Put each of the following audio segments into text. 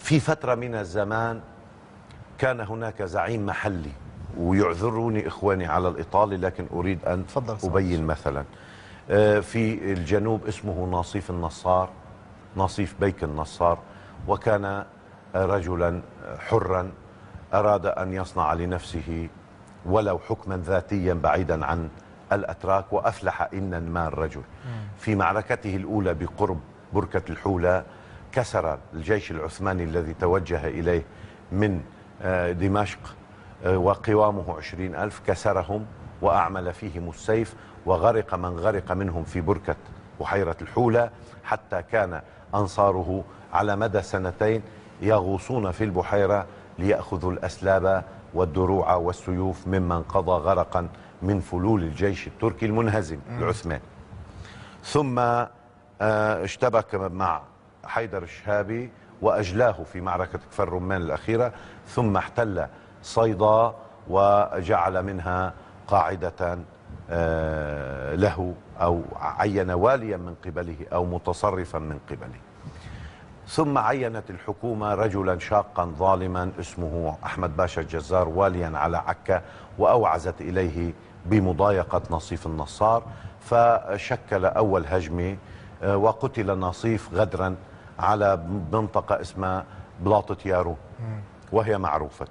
في فترة من الزمان كان هناك زعيم محلي، ويعذروني إخواني على الإطالة لكن أريد أن أبين مثلا. في الجنوب اسمه ناصيف النصار، ناصيف بيك النصار، وكان رجلا حرا أراد أن يصنع لنفسه ولو حكما ذاتيا بعيدا عن الأتراك، وأفلح إن ما الرجل. في معركته الأولى بقرب بركة الحولة كسر الجيش العثماني الذي توجه إليه من دمشق وقوامه 20,000، كسرهم وأعمل فيهم السيف، وغرق من غرق منهم في بركة بحيرة الحولة، حتى كان أنصاره على مدى سنتين يغوصون في البحيرة ليأخذوا الأسلاب والدروع والسيوف ممن قضى غرقا من فلول الجيش التركي المنهزم العثماني. ثم اشتبك مع حيدر الشهابي وأجلاه في معركة كفر رمان الأخيرة، ثم احتل صيدا وجعل منها قاعدة له، أو عين واليا من قبله أو متصرفا من قبله. ثم عينت الحكومة رجلا شاقا ظالما اسمه أحمد باشا الجزار واليا على عكا، وأوعزت إليه بمضايقة ناصيف النصار، فشكل أول هجمة وقتل ناصيف غدرا على منطقة اسمها بلاطة يارون وهي معروفة،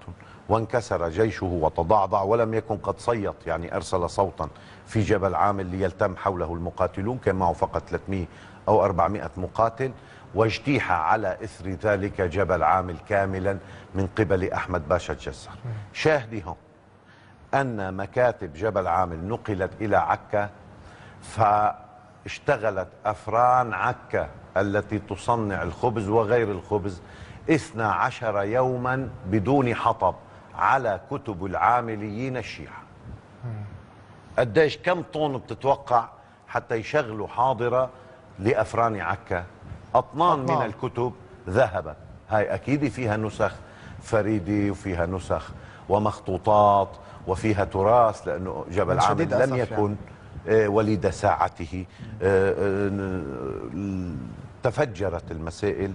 وانكسر جيشه وتضعضع، ولم يكن قد صيط، يعني أرسل صوتا في جبل عامل ليلتم حوله المقاتلون، كان معه فقط 300 أو 400 مقاتل، واجتيح على إثر ذلك جبل عامل كاملا من قبل أحمد باشا الجزار. شاهدي هون أن مكاتب جبل عامل نقلت إلى عكا، فاشتغلت أفران عكا التي تصنع الخبز وغير الخبز 12 يوما بدون حطب على كتب العامليين الشيعة. قديش كم طن بتتوقع حتى يشغلوا حاضرة لأفران عكا؟ أطنان من الكتب ذهبت. هاي أكيد فيها نسخ فريدي وفيها نسخ ومخطوطات وفيها تراث، لأنه جبل عامل لم يكن وليد ساعته. تفجرت المسائل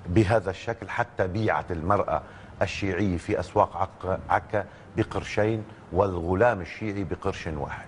بهذا الشكل حتى بيعت المرأة الشيعية في أسواق عكا بقرشين والغلام الشيعي بقرش واحد.